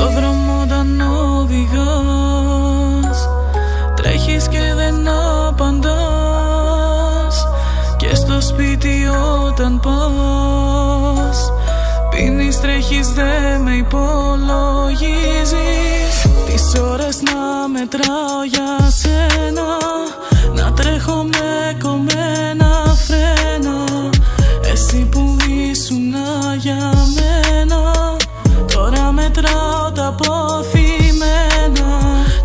Στο δρόμο όταν οδηγάς, τρέχεις και δεν απαντάς. Και στο σπίτι όταν πας, πίνεις, τρέχεις, δεν με υπολογίζεις. Τις ώρες να μετράω για σένα, να τρέχω με κομμένα φρένα. Εσύ που ήσουνα για μένα, τώρα μετράω τα αποθυμένα.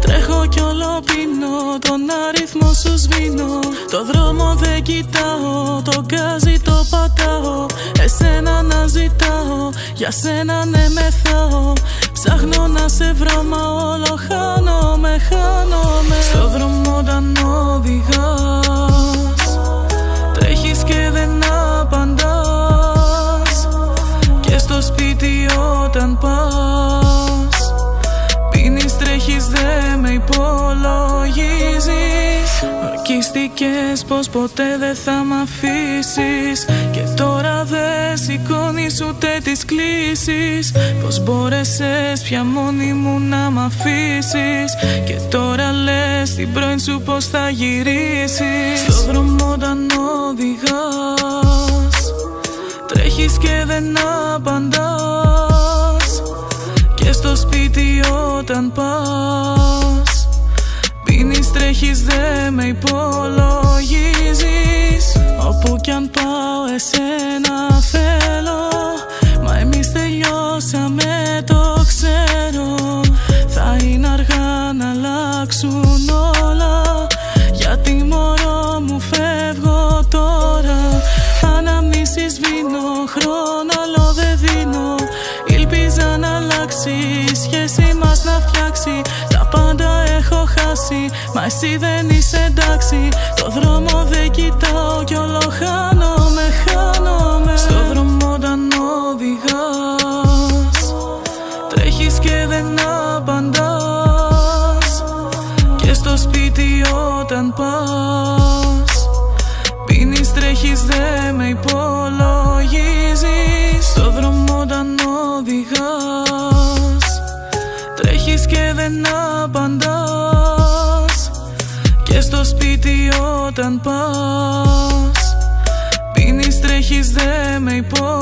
Τρέχω κι όλο πίνω, τον αριθμό σου σβήνω. Το δρόμο δεν κοιτάω, το γκάζι το πατάω. Εσένα να ζητάω, για σένα ναι μεθάω. Ψάχνω να σε βρω μα όλο χάνομαι, χάνομαι. Στο δρόμο όταν οδηγάς, τρέχεις και δεν απαντάς. Και στο σπίτι όταν πας, πίνεις, τρέχεις, δεν με υπολογίζεις. Ορκίστηκες πως ποτέ δεν θα μ' αφήσεις, και τώρα δεν σηκώνεις ούτε τις κλήσεις. Πως μπόρεσες πια μόνη μου να μ' αφήσεις, και τώρα λες την πρώην σου πως θα γυρίσεις. Στο δρόμο όταν οδηγάς, τρέχεις και δεν απαντάς. Και στο σπίτι όταν πας, πίνεις, τρέχεις, δεν με υπολογίζεις. Όπου κι αν πάω εσένα θέλω, μα εμείς τελειώσαμε το ξέρω. Θα είναι αργά να αλλάξουν όλα, γιατί μωρό μου φεύγω τώρα. Αναμνήσεις σβήνω, χρόνο άλλο δεν δίνω. Ήλπιζα να αλλάξει η σχέση μας, να φτιάξει. Τα πάντα έχω χάσει, μα εσύ δεν είσαι εντάξει. Το δρόμο δεν κοιτάω κι όλο χάνομαι, χάνομαι. Στο δρόμο όταν οδηγάς, τρέχεις και δεν απαντάς. Και στο σπίτι όταν πας, πίνεις, τρέχεις, δεν με υπολογίζεις. Στο δρόμο όταν οδηγάς, τρέχεις και δεν απαντάς. Και στο σπίτι όταν πας, πίνεις, τρέχεις, δεν με υπολογίζεις.